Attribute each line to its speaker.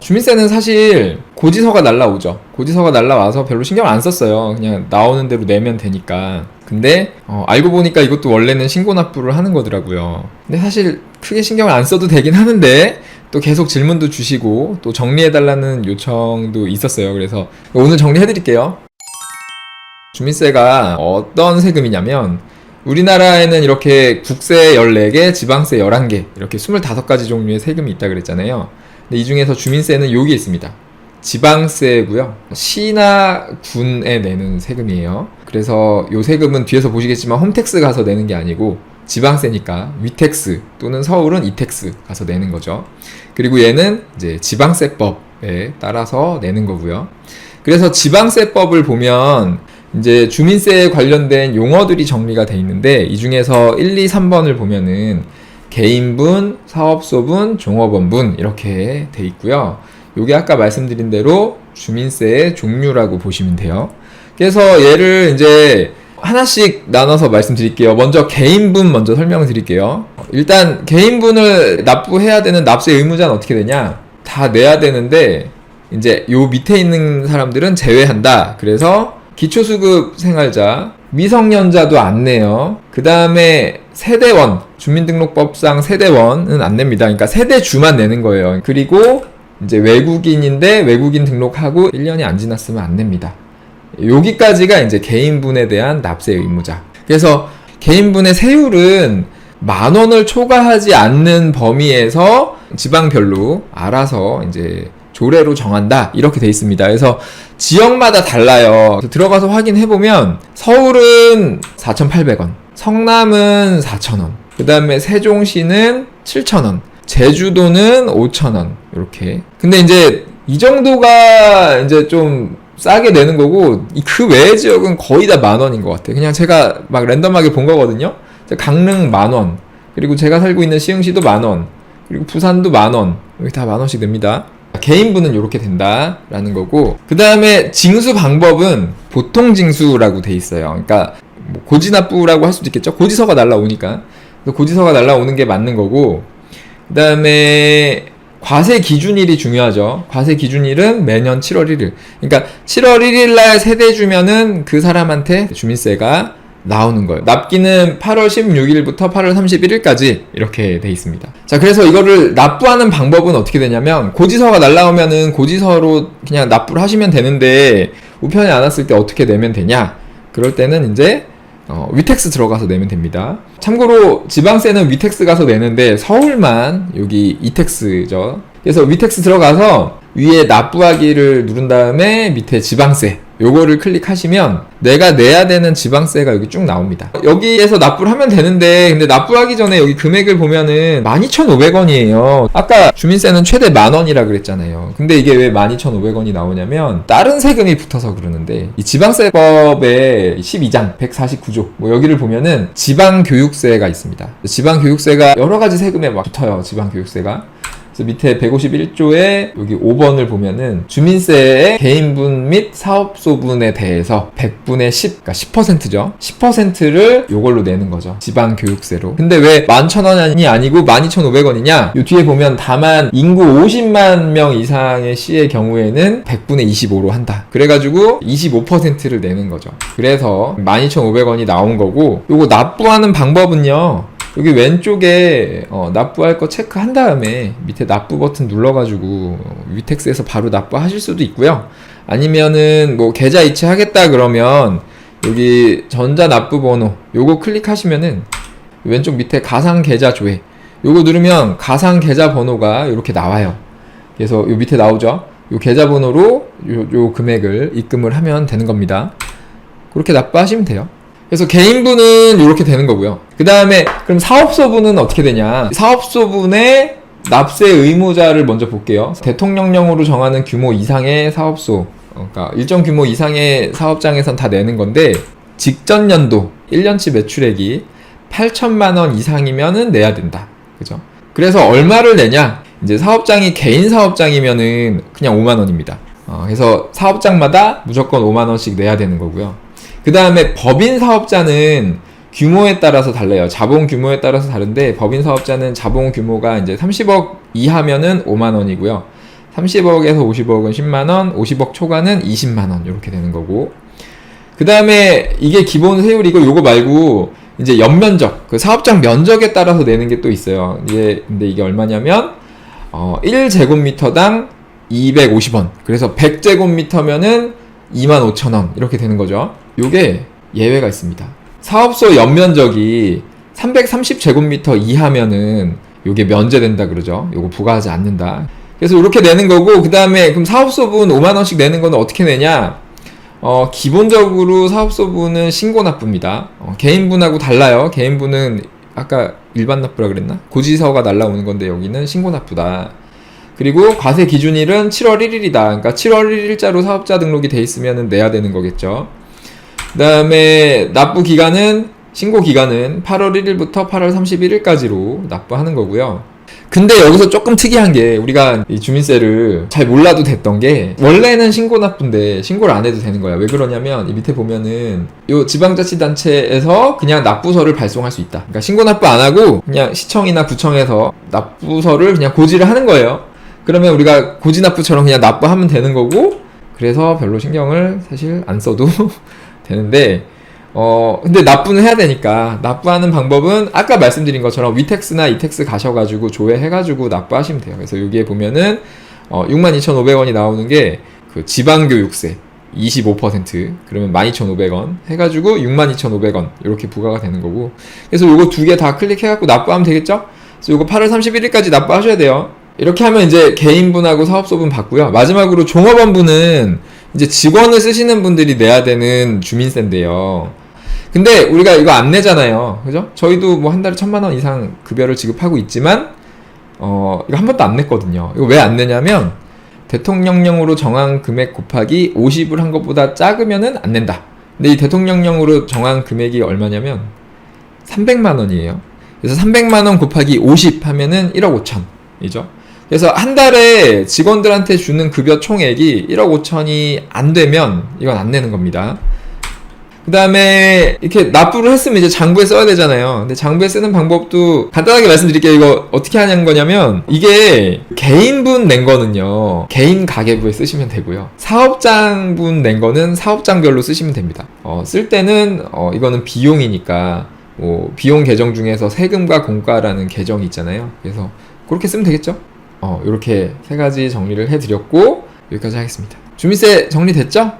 Speaker 1: 주민세는 사실 고지서가 날라오죠. 고지서가 날라와서 별로 신경 안 썼어요. 그냥 나오는 대로 내면 되니까. 근데 알고 보니까 이것도 원래는 신고납부를 하는 거더라고요. 근데 사실 크게 신경을 안 써도 되긴 하는데 또 계속 질문도 주시고 또 정리해달라는 요청도 있었어요. 그래서 오늘 정리해드릴게요. 주민세가 어떤 세금이냐면 우리나라에는 이렇게 국세 14개, 지방세 11개 이렇게 25가지 종류의 세금이 있다 그랬잖아요. 근데 이 중에서 주민세는 여기 있습니다. 지방세고요. 시나 군에 내는 세금이에요. 그래서 이 세금은 뒤에서 보시겠지만 홈택스 가서 내는 게 아니고 지방세니까 위택스 또는 서울은 이택스 가서 내는 거죠. 그리고 얘는 이제 지방세법에 따라서 내는 거고요. 그래서 지방세법을 보면 이제 주민세에 관련된 용어들이 정리가 돼 있는데 이 중에서 1, 2, 3번을 보면은 개인분, 사업소분, 종업원분 이렇게 돼 있고요. 요게 아까 말씀드린 대로 주민세의 종류라고 보시면 돼요. 그래서 얘를 이제 하나씩 나눠서 말씀드릴게요. 먼저 개인분 먼저 설명을 드릴게요. 일단 개인분을 납부해야 되는 납세 의무자는 어떻게 되냐? 다 내야 되는데 이제 요 밑에 있는 사람들은 제외한다. 그래서 기초수급 생활자, 미성년자도 안 내요. 그 다음에 세대원, 주민등록법상 세대원은 안 냅니다. 그러니까 세대주만 내는 거예요. 그리고 이제 외국인인데 외국인 등록하고 1년이 안 지났으면 안 냅니다. 여기까지가 이제 개인분에 대한 납세 의무자. 그래서 개인분의 세율은 10,000원을 초과하지 않는 범위에서 지방별로 알아서 이제 조례로 정한다 이렇게 돼 있습니다. 그래서 지역마다 달라요. 들어가서 확인해보면 서울은 4,800원, 성남은 4,000원, 그 다음에 세종시는 7,000원, 제주도는 5,000원 이렇게. 근데 이제 이 정도가 이제 좀 싸게 내는 거고 그 외의 지역은 거의 다 10,000원인 것 같아요. 그냥 제가 막 랜덤하게 본 거거든요. 강릉 10,000원, 그리고 제가 살고 있는 시흥시도 10,000원, 그리고 부산도 10,000원, 여기 다 10,000원씩 냅니다. 개인분은 이렇게 된다라는 거고, 그 다음에 징수 방법은 보통 징수라고 돼 있어요. 그러니까 뭐 고지납부라고 할 수도 있겠죠. 고지서가 날라오니까. 고지서가 날라오는 게 맞는 거고, 그 다음에 과세 기준일이 중요하죠. 과세 기준일은 매년 7월 1일. 그러니까 7월 1일 날 세대 주면은 그 사람한테 주민세가 나오는 거예요. 납기는 8월 16일부터 8월 31일까지 이렇게 돼 있습니다. 자, 그래서 이거를 납부하는 방법은 어떻게 되냐면 고지서가 날라오면은 고지서로 그냥 납부를 하시면 되는데 우편이 안 왔을 때 어떻게 내면 되냐? 그럴 때는 이제 위택스 들어가서 내면 됩니다. 참고로 지방세는 위택스 가서 내는데 서울만 여기 이택스죠. 그래서 위택스 들어가서 위에 납부하기를 누른 다음에 밑에 지방세 요거를 클릭하시면 내가 내야 되는 지방세가 여기 쭉 나옵니다. 여기에서 납부를 하면 되는데 근데 납부하기 전에 여기 금액을 보면은 12,500원이에요. 아까 주민세는 최대 10,000원이라 그랬잖아요. 근데 이게 왜 12,500원이 나오냐면 다른 세금이 붙어서 그러는데 이 지방세법의 12장 149조 뭐 여기를 보면은 지방교육세가 있습니다. 지방교육세가 여러 가지 세금에 막 붙어요. 지방교육세가. 그래서 밑에 151조에 여기 5번을 보면은 주민세의 개인분 및 사업소분에 대해서 100분의 10, 그러니까 10%죠. 10%를 요걸로 내는 거죠. 지방교육세로. 근데 왜 11,000원이 아니고 12,500원이냐? 요 뒤에 보면 다만 인구 50만 명 이상의 시의 경우에는 100분의 25로 한다. 그래가지고 25%를 내는 거죠. 그래서 12,500원이 나온 거고 요거 납부하는 방법은요. 여기 왼쪽에 납부할 거 체크한 다음에 밑에 납부 버튼 눌러가지고 위택스에서 바로 납부하실 수도 있고요. 아니면은 뭐 계좌 이체하겠다 그러면 여기 전자납부번호 요거 클릭하시면은 왼쪽 밑에 가상계좌조회 요거 누르면 가상계좌번호가 이렇게 나와요. 그래서 요 밑에 나오죠. 요 계좌번호로 요 금액을 입금을 하면 되는 겁니다. 그렇게 납부하시면 돼요. 그래서 개인분은 이렇게 되는 거고요. 그 다음에 그럼 사업소분은 어떻게 되냐? 사업소분의 납세 의무자를 먼저 볼게요. 대통령령으로 정하는 규모 이상의 사업소, 그러니까 일정 규모 이상의 사업장에선 다 내는 건데 직전 연도 1년치 매출액이 8천만 원 이상이면은 내야 된다. 그죠? 그래서 얼마를 내냐? 이제 사업장이 개인 사업장이면은 그냥 5만 원입니다. 그래서 사업장마다 무조건 5만 원씩 내야 되는 거고요. 그 다음에 법인 사업자는 규모에 따라서 달라요. 자본 규모에 따라서 다른데 법인 사업자는 자본 규모가 이제 30억 이하면은 5만 원이고요. 30억에서 50억은 10만원, 50억 초과는 20만원 이렇게 되는 거고, 그 다음에 이게 기본 세율이고, 요거 말고 이제 연면적, 그 사업장 면적에 따라서 내는 게 또 있어요. 근데 이게 얼마냐면 1제곱미터당 250원. 그래서 100제곱미터면은 25,000원 이렇게 되는 거죠. 요게 예외가 있습니다. 사업소 연면적이 330제곱미터 이하면은 요게 면제된다 그러죠. 요거 부과하지 않는다. 그래서 이렇게 내는 거고, 그 다음에 그럼 사업소분 5만원씩 내는 거는 어떻게 내냐? 기본적으로 사업소분은 신고납부입니다. 개인분하고 달라요. 개인분은 아까 일반 납부라 그랬나? 고지서가 날라오는 건데 여기는 신고납부다. 그리고 과세 기준일은 7월 1일이다. 그러니까 7월 1일자로 사업자 등록이 돼 있으면 내야 되는 거겠죠. 그 다음에 납부 기간은, 신고 기간은 8월 1일부터 8월 31일까지로 납부하는 거고요. 근데 여기서 조금 특이한 게, 우리가 이 주민세를 잘 몰라도 됐던 게, 원래는 신고 납부인데 신고를 안 해도 되는 거야. 왜 그러냐면 이 밑에 보면은 요 지방자치단체에서 그냥 납부서를 발송할 수 있다. 그러니까 신고 납부 안 하고 그냥 시청이나 구청에서 납부서를 그냥 고지를 하는 거예요. 그러면 우리가 고지 납부처럼 그냥 납부하면 되는 거고, 그래서 별로 신경을 사실 안 써도 되는데, 근데 납부는 해야 되니까, 납부하는 방법은 아까 말씀드린 것처럼 위택스나 이택스 가셔가지고 조회해가지고 납부하시면 돼요. 그래서 여기에 보면은 62,500원이 나오는 게 그 지방교육세 25%, 그러면 12,500원 해가지고 62,500원 이렇게 부과가 되는 거고, 그래서 요거 두 개 다 클릭해갖고 납부하면 되겠죠? 그래서 요거 8월 31일까지 납부하셔야 돼요. 이렇게 하면 이제 개인분하고 사업소분 받고요. 마지막으로 종업원분은 이제 직원을 쓰시는 분들이 내야 되는 주민세인데요. 근데 우리가 이거 안 내잖아요. 그죠? 저희도 뭐 한 달에 1,000만원 이상 급여를 지급하고 있지만, 이거 한 번도 안 냈거든요. 이거 왜 안 내냐면, 대통령령으로 정한 금액 곱하기 50을 한 것보다 작으면은 안 낸다. 근데 이 대통령령으로 정한 금액이 얼마냐면, 300만원이에요. 그래서 300만원 곱하기 50 하면은 1억 5천이죠. 그래서 한 달에 직원들한테 주는 급여 총액이 1억 5천이 안 되면 이건 안 내는 겁니다. 그 다음에 이렇게 납부를 했으면 이제 장부에 써야 되잖아요. 근데 장부에 쓰는 방법도 간단하게 말씀드릴게요. 이거 어떻게 하는 거냐면, 이게 개인분 낸 거는요, 개인 가계부에 쓰시면 되고요. 사업장분 낸 거는 사업장별로 쓰시면 됩니다. 쓸 때는 이거는 비용이니까 뭐 비용 계정 중에서 세금과 공과라는 계정이 있잖아요. 그래서 그렇게 쓰면 되겠죠? 이렇게 세 가지 정리를 해드렸고, 여기까지 하겠습니다. 주민세 정리됐죠?